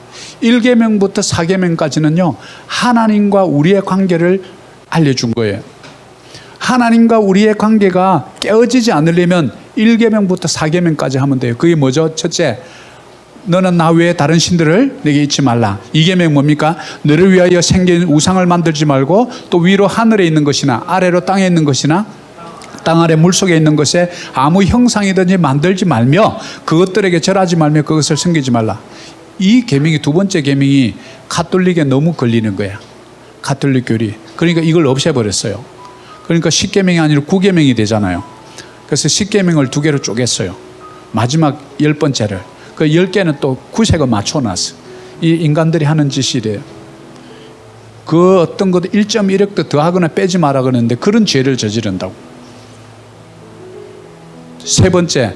1계명부터 4계명까지는요, 하나님과 우리의 관계를 알려준 거예요. 하나님과 우리의 관계가 깨어지지 않으려면 1계명부터 4계명까지 하면 돼요. 그게 뭐죠? 첫째, 너는 나 외에 다른 신들을 내게 잊지 말라. 2계명 뭡니까? 너를 위하여 생긴 우상을 만들지 말고 또 위로 하늘에 있는 것이나 아래로 땅에 있는 것이나 땅 아래 물속에 있는 것에 아무 형상이든지 만들지 말며 그것들에게 절하지 말며 그것을 섬기지 말라. 이 계명이 두 번째 계명이 가톨릭에 너무 걸리는 거야. 가톨릭 교리. 그러니까 이걸 없애버렸어요. 그러니까 10계명이 아니라 9계명이 되잖아요. 그래서 10계명을 두 개로 쪼갰어요. 마지막 10번째를. 그 10개는 또 구색을 맞춰놨어. 이 인간들이 하는 짓이래요. 그 어떤 것도 1.1억도 더하거나 빼지 마라 그러는데 그런 죄를 저지른다고. 세 번째,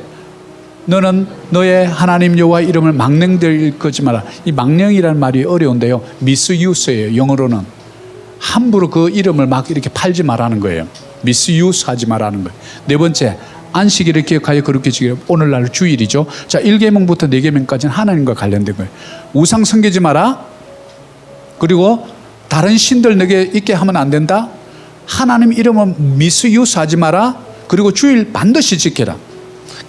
너는 너의 하나님 여호와 이름을 망령되이 일컫지 마라. 이 망령이라는 말이 어려운데요. 미스유스예요. 영어로는. 함부로 그 이름을 막 이렇게 팔지 말라는 거예요. 미스유스 하지 말라는 거예요. 네 번째, 안식일을 기억하여 거룩히 지키라. 오늘날 주일이죠. 자, 1계명부터 4계명까지는 하나님과 관련된 거예요. 우상 섬기지 마라. 그리고 다른 신들 너게 있게 하면 안 된다. 하나님 이름은 미스유스 하지 마라. 그리고 주일 반드시 지켜라.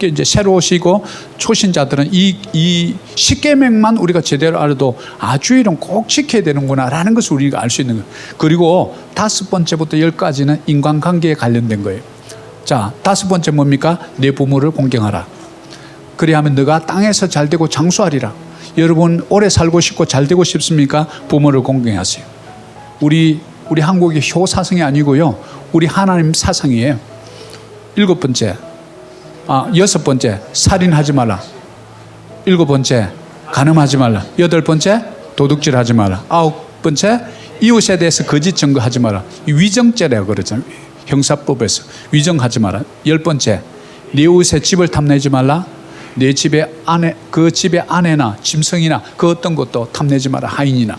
이제 새로 오시고 초신자들은 이 10계명만 우리가 제대로 알아도 주일은 꼭 지켜야 되는구나 라는 것을 우리가 알 수 있는 거예요. 그리고 5번째부터 10까지는 인간관계에 관련된 거예요. 자, 5번째 뭡니까? 내 부모를 공경하라. 그리하면 너가 땅에서 잘되고 장수하리라. 여러분 오래 살고 싶고 잘되고 싶습니까? 부모를 공경하세요. 우리 한국의 효사성이 아니고요, 우리 하나님 사상이에요. 7번째, 6번째, 살인하지 말라. 7번째, 간음하지 말라. 8번째, 도둑질하지 말라. 9번째, 이웃에 대해서 거짓 증거하지 마라. 위정죄라고 그러잖아요. 형사법에서 위정하지 마라. 10번째, 네 이웃의 집을 탐내지 말라. 내 집의 아내, 그 집의 아내나 짐승이나 그 어떤 것도 탐내지 마라. 하인이나.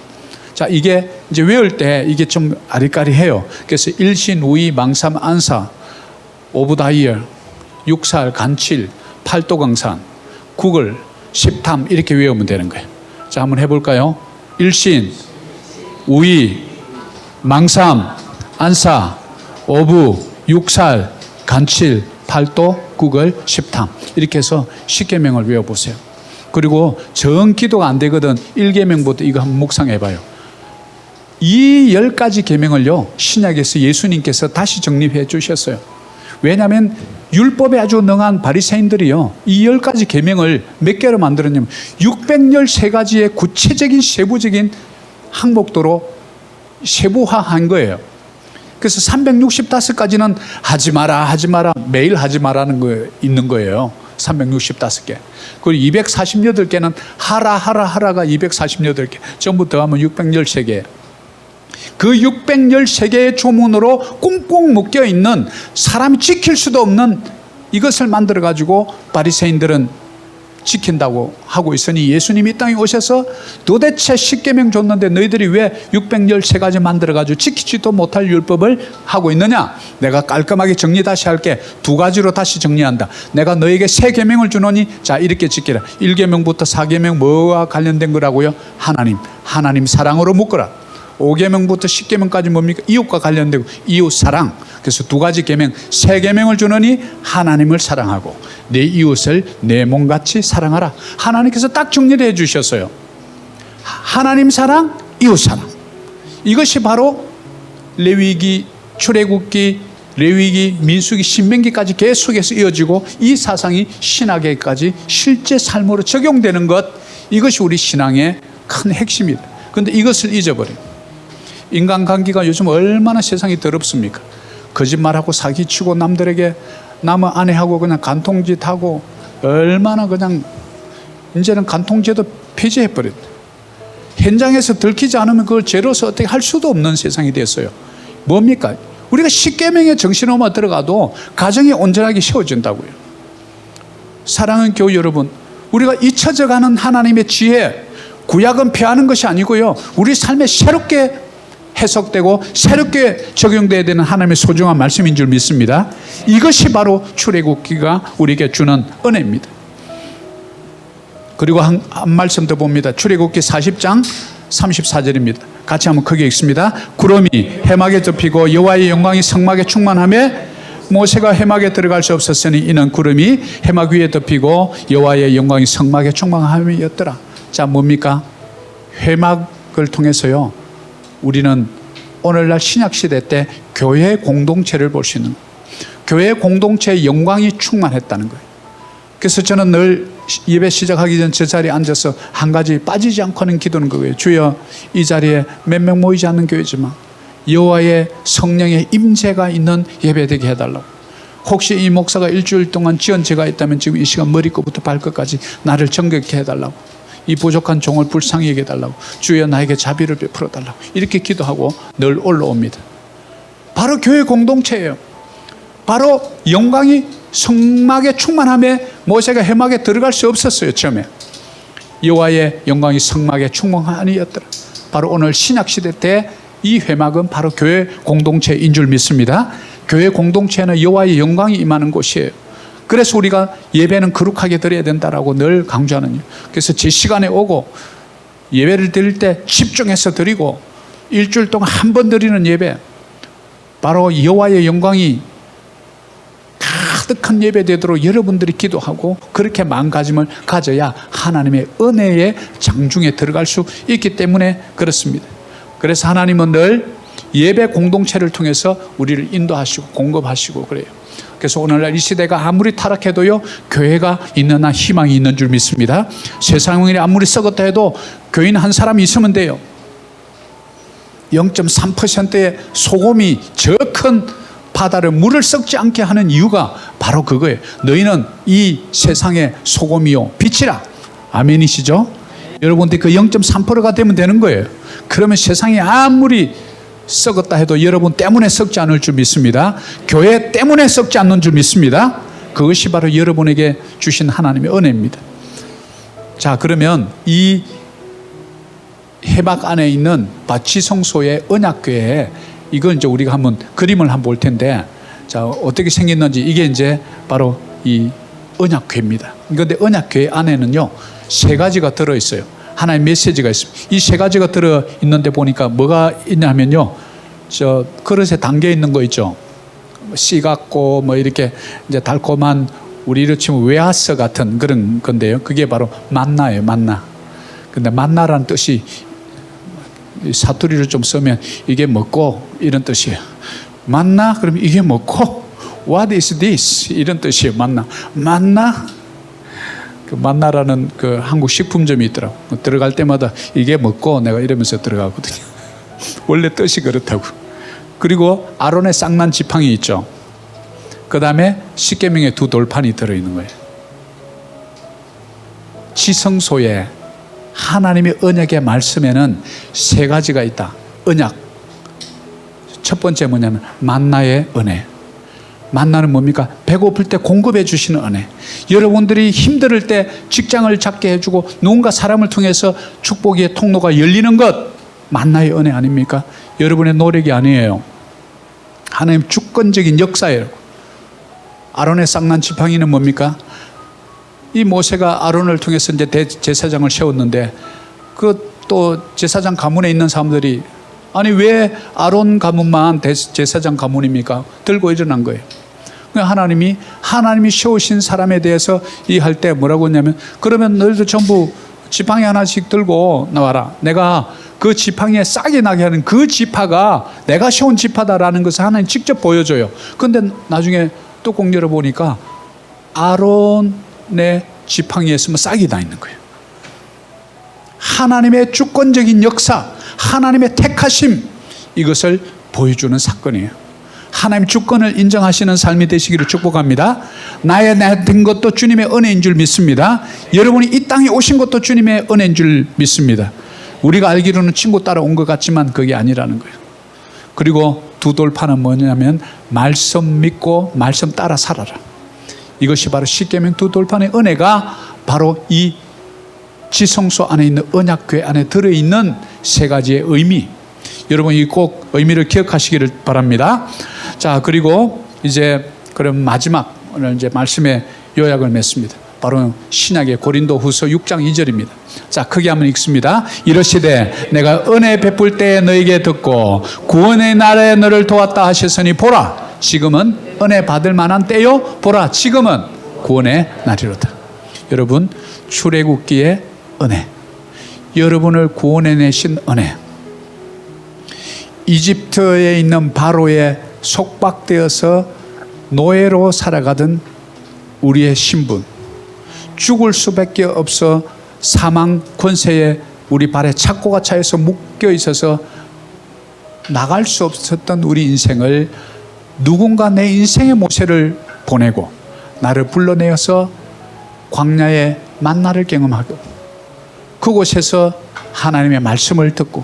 자, 이게 이제 외울 때 이게 좀 아리까리해요. 그래서 일신, 우의, 망삼, 안사, 오브다이얼, 육살, 간칠, 팔도강산, 구글, 십탐 이렇게 외우면 되는 거예요. 자, 한번 해볼까요? 일신, 우의, 망삼, 안사, 오부, 육살, 간칠, 팔도, 구글, 십탐 이렇게 해서 10계명을 외워보세요. 그리고 정 기도가 안 되거든 1계명부터 이거 한번 묵상해봐요. 이 10가지 계명을요, 신약에서 예수님께서 다시 정립해 주셨어요. 왜냐하면 율법에 아주 능한 바리새인들이요, 이 10가지 계명을 몇 개로 만들었냐면 613가지의 구체적인 세부적인 항목도로 세부화한 거예요. 그래서 365가지는 하지 마라 매일 하지 마라는 거 있는 거예요. 365개. 그리고 248개는 하라가 248개. 전부 더하면 613개. 그 613개의 조문으로 꽁꽁 묶여 있는, 사람이 지킬 수도 없는 이것을 만들어 가지고 바리새인들은 지킨다고 하고 있으니 예수님이 이 땅에 오셔서 도대체 10계명 줬는데 너희들이 왜 613가지 만들어 가지고 지키지도 못할 율법을 하고 있느냐? 내가 깔끔하게 정리 다시 할게. 2가지로 다시 정리한다. 내가 너에게 3계명을 주노니 자, 이렇게 지키라. 1계명부터 4계명 뭐와 관련된 거라고요? 하나님 사랑으로 묶어라. 5계명부터 10계명까지 뭡니까? 이웃과 관련되고 이웃 사랑. 그래서 두 가지 계명, 세 계명을 주느니 하나님을 사랑하고 내 이웃을 내 몸같이 사랑하라. 하나님께서 딱 정리를 해 주셨어요. 하나님 사랑, 이웃 사랑. 이것이 바로 레위기, 출애굽기, 레위기, 민수기, 신명기까지 계속해서 이어지고 이 사상이 신학에까지 실제 삶으로 적용되는 것, 이것이 우리 신앙의 큰 핵심이다. 그런데 이것을 잊어버려요. 인간관계가 요즘 얼마나 세상이 더럽습니까? 거짓말하고 사기치고 남들에게 남 아내하고 그냥 간통짓하고 얼마나 그냥 이제는 간통죄도 폐지해버렸다. 현장에서 들키지 않으면 그걸 죄로서 어떻게 할 수도 없는 세상이 됐어요. 뭡니까? 우리가 십계명의 정신으로만 들어가도 가정이 온전하게 세워진다고요. 사랑하는 교우 여러분, 우리가 잊혀져가는 하나님의 지혜, 구약은 폐하는 것이 아니고요, 우리 삶에 새롭게 해석되고 새롭게 적용돼야 되는 하나님의 소중한 말씀인 줄 믿습니다. 이것이 바로 출애굽기가 우리에게 주는 은혜입니다. 그리고 한 말씀 더 봅니다. 출애굽기 40장 34절입니다. 같이 한번 크게 읽습니다. 구름이 해막에 덮이고 여호와의 영광이 성막에 충만하며 모세가 해막에 들어갈 수 없었으니 이는 구름이 해막 위에 덮이고 여호와의 영광이 성막에 충만함이었더라. 자, 뭡니까? 회막을 통해서요, 우리는 오늘날 신약시대 때 교회 공동체를 볼 수 있는 거예요. 교회 공동체의 영광이 충만했다는 거예요. 그래서 저는 늘 예배 시작하기 전 저 자리에 앉아서 한 가지 빠지지 않고 하는 기도는 그거예요. 주여, 이 자리에 몇 명 모이지 않는 교회지만 여호와의 성령의 임재가 있는 예배 되게 해달라고. 혹시 이 목사가 일주일 동안 지은 죄가 있다면 지금 이 시간 머리끝부터 발끝까지 나를 정결케 해달라고. 이 부족한 종을 불쌍히 여겨달라고. 주여, 나에게 자비를 베풀어 달라고. 이렇게 기도하고 늘 올라옵니다. 바로 교회 공동체예요. 바로 영광이 성막에 충만함에 모세가 해막에 들어갈 수 없었어요. 처음에 여호와의 영광이 성막에 충만하니였더라. 바로 오늘 신약시대 때 이 회막은 바로 교회 공동체인 줄 믿습니다. 교회 공동체는 여호와의 영광이 임하는 곳이에요. 그래서 우리가 예배는 거룩하게 드려야 된다라고 늘 강조하는. 그래서 제 시간에 오고 예배를 드릴 때 집중해서 드리고 일주일 동안 한 번 드리는 예배, 바로 여호와의 영광이 가득한 예배 되도록 여러분들이 기도하고 그렇게 마음가짐을 가져야 하나님의 은혜의 장중에 들어갈 수 있기 때문에 그렇습니다. 그래서 하나님은 늘 예배 공동체를 통해서 우리를 인도하시고 공급하시고 그래요. 그래서 오늘날 이 시대가 아무리 타락해도요, 교회가 있는 한 희망이 있는 줄 믿습니다. 세상이 아무리 썩었다 해도 교인 한 사람이 있으면 돼요. 0.3%의 소금이 저 큰 바다를 물을 썩지 않게 하는 이유가 바로 그거예요. 너희는 이 세상의 소금이요 빛이라. 아멘이시죠? 여러분들이 그 0.3%가 되면 되는 거예요. 그러면 세상이 아무리 썩었다 해도 여러분 때문에 썩지 않을 줄 믿습니다. 교회 때문에 썩지 않는 줄 믿습니다. 그것이 바로 여러분에게 주신 하나님의 은혜입니다. 자, 그러면 이 해막 안에 있는 바치성소의 언약궤에, 이건 이제 우리가 한번 그림을 한번 볼 텐데, 자, 어떻게 생겼는지, 이게 이제 바로 이 언약궤입니다. 그런데 언약궤 안에는요, 세 가지가 들어있어요. 하나의 메시지가 있습니다. 이 세 가지가 들어있는데 보니까 뭐가 있냐면요, 저 그릇에 담겨 있는 거 있죠. 씨 같고 뭐 이렇게 이제 달콤한, 우리로 치면 웨하스 같은 그런 건데요. 그게 바로 만나예요, 만나. 근데 만나라는 뜻이 사투리를 좀 쓰면 이게 먹고 이런 뜻이에요. 만나? 그럼 이게 먹고? What is this? 이런 뜻이에요. 만나. 만나? 그 만나라는 그 한국 식품점이 있더라고. 들어갈 때마다 이게 먹고 내가 이러면서 들어가거든요. 원래 뜻이 그렇다고. 그리고 아론의 쌍난 지팡이 있죠. 그 다음에 십계명의 두 돌판이 들어있는 거예요. 지성소에 하나님의 언약의 말씀에는 세 가지가 있다. 언약. 첫 번째 뭐냐면 만나의 은혜. 만나는 뭡니까? 배고플 때 공급해 주시는 은혜. 여러분들이 힘들 때 직장을 잡게 해주고 누군가 사람을 통해서 축복의 통로가 열리는 것, 만나의 은혜 아닙니까? 여러분의 노력이 아니에요. 하나님 주권적인 역사예요. 아론의 쌍난 지팡이는 뭡니까? 이 모세가 아론을 통해서 이제 대제사장을 세웠는데, 그 또 제사장 가문에 있는 사람들이 아니 왜 아론 가문만 제사장 가문입니까? 들고 일어난 거예요. 하나님이 세우신 사람에 대해서 이 할 때 뭐라고 했냐면, 그러면 너희들 전부 지팡이 하나씩 들고 나와라. 내가 그 지팡이에 싹이 나게 하는 그 지파가 내가 세운 지파다라는 것을 하나님 직접 보여줘요. 그런데 나중에 뚜껑 열어보니까 아론의 지팡이에 싹이 나 있는 거예요. 하나님의 주권적인 역사, 하나님의 택하심, 이것을 보여주는 사건이에요. 하나님 주권을 인정하시는 삶이 되시기를 축복합니다. 나의 된 것도 주님의 은혜인 줄 믿습니다. 여러분이 이 땅에 오신 것도 주님의 은혜인 줄 믿습니다. 우리가 알기로는 친구 따라 온 것 같지만 그게 아니라는 거예요. 그리고 두 돌파는 뭐냐면 말씀 믿고 말씀 따라 살아라. 이것이 바로 십계명 두 돌판의 은혜가 바로 이 지성소 안에 있는 언약궤 안에 들어있는 세 가지의 의미, 여러분 이 꼭 의미를 기억하시기를 바랍니다. 자, 그리고 이제 그럼 마지막 오늘 이제 말씀의 요약을 맺습니다. 바로 신약의 고린도후서 6장 2절입니다. 자, 크게 한번 읽습니다. 이러시되 내가 은혜 베풀 때에 너에게 듣고 구원의 날에 너를 도왔다 하셨으니 보라 지금은 은혜 받을 만한 때요, 보라 지금은 구원의 날이로다. 여러분, 출애굽기의 은혜, 여러분을 구원해내신 은혜, 이집트에 있는 바로에 속박되어서 노예로 살아가던 우리의 신분, 죽을 수밖에 없어 사망 권세에 우리 발에 착고가 차여서 묶여 있어서 나갈 수 없었던 우리 인생을 누군가 내 인생의 모세를 보내고 나를 불러내어서 광야의 만나를 경험하고 그곳에서 하나님의 말씀을 듣고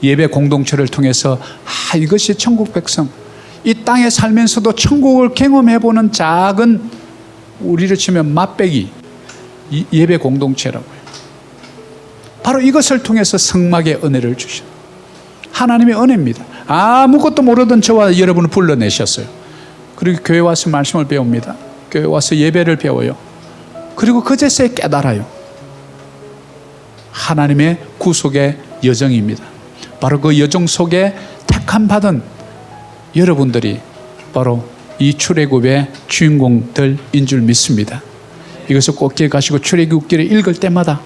예배 공동체를 통해서 이것이 천국 백성, 이 땅에 살면서도 천국을 경험해보는 작은, 우리를 치면 맛배기 예배 공동체라고요. 바로 이것을 통해서 성막의 은혜를 주셔. 하나님의 은혜입니다. 아무것도 모르던 저와 여러분을 불러내셨어요. 그리고 교회 와서 말씀을 배웁니다. 교회 와서 예배를 배워요. 그리고 그제서야 깨달아요. 하나님의 구속의 여정입니다. 바로 그 여정 속에 택함 받은 여러분들이 바로 이 출애굽의 주인공들인 줄 믿습니다. 이것을 꼭 기억하시고 출애굽기를 읽을 때마다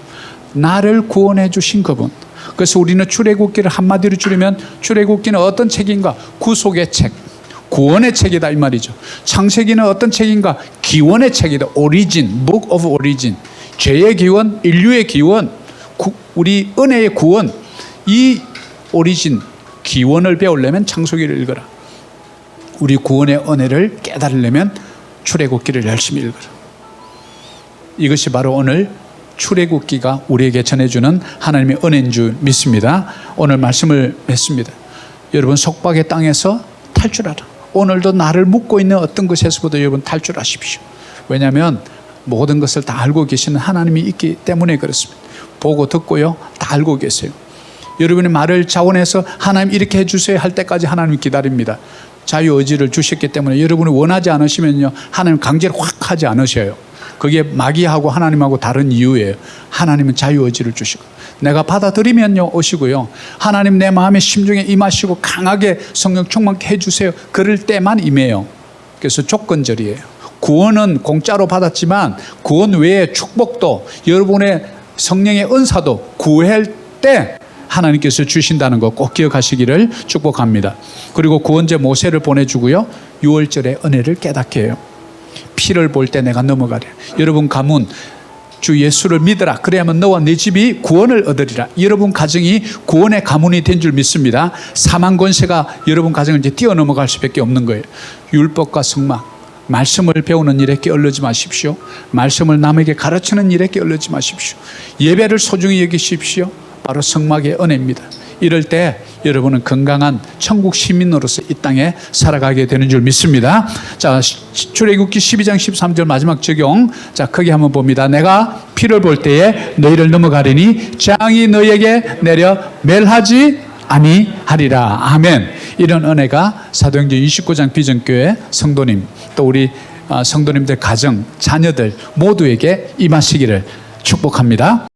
나를 구원해 주신 그분. 그래서 우리는 출애굽기를 한마디로 줄이면 출애굽기는 어떤 책인가? 구속의 책, 구원의 책이다 이 말이죠. 창세기는 어떤 책인가? 기원의 책이다. 오리진, Book of Origin. 죄의 기원, 인류의 기원, 우리 은혜의 구원. 이 오리진, 기원을 배우려면 창세기를 읽어라. 우리 구원의 은혜를 깨달으려면 출애굽기를 열심히 읽어라. 이것이 바로 오늘 출애굽기가 우리에게 전해주는 하나님의 은혜인 줄 믿습니다. 오늘 말씀을 맺습니다. 여러분, 속박의 땅에서 탈출하라. 오늘도 나를 묶고 있는 어떤 것에서부터 여러분 탈출하십시오. 왜냐하면 모든 것을 다 알고 계시는 하나님이 있기 때문에 그렇습니다. 보고 듣고요, 다 알고 계세요. 여러분의 말을 자원해서 하나님 이렇게 해주세요 할 때까지 하나님 기다립니다. 자유의지를 주셨기 때문에 여러분이 원하지 않으시면요, 하나님 강제로 확 하지 않으셔요. 그게 마귀하고 하나님하고 다른 이유예요. 하나님은 자유의지를 주시고 내가 받아들이면요 오시고요, 하나님 내 마음의 심중에 임하시고 강하게 성령 충만케 해주세요. 그럴 때만 임해요. 그래서 조건절이에요. 구원은 공짜로 받았지만 구원 외에 축복도, 여러분의 성령의 은사도 구할 때 하나님께서 주신다는 거 꼭 기억하시기를 축복합니다. 그리고 구원제 모세를 보내주고요, 6월절의 은혜를 깨닫게 해요. 피를 볼 때 내가 넘어가랴. 여러분 가문, 주 예수를 믿으라. 그래야만 너와 네 집이 구원을 얻으리라. 여러분 가정이 구원의 가문이 된 줄 믿습니다. 사망 권세가 여러분 가정을 이제 뛰어넘어갈 수밖에 없는 거예요. 율법과 성막, 말씀을 배우는 일에 게을르지 마십시오. 말씀을 남에게 가르치는 일에 게을르지 마십시오. 예배를 소중히 여기십시오. 바로 성막의 은혜입니다. 이럴 때 여러분은 건강한 천국 시민으로서 이 땅에 살아가게 되는 줄 믿습니다. 자, 출애굽기 12장 13절 마지막 적용. 자, 크게 한번 봅니다. 내가 피를 볼 때에 너희를 넘어가리니 재앙이 너희에게 내려 멸하지 아니하리라. 아멘. 이런 은혜가 사도행전 29장 비전교회 성도님, 또 우리 성도님들 가정, 자녀들 모두에게 임하시기를 축복합니다.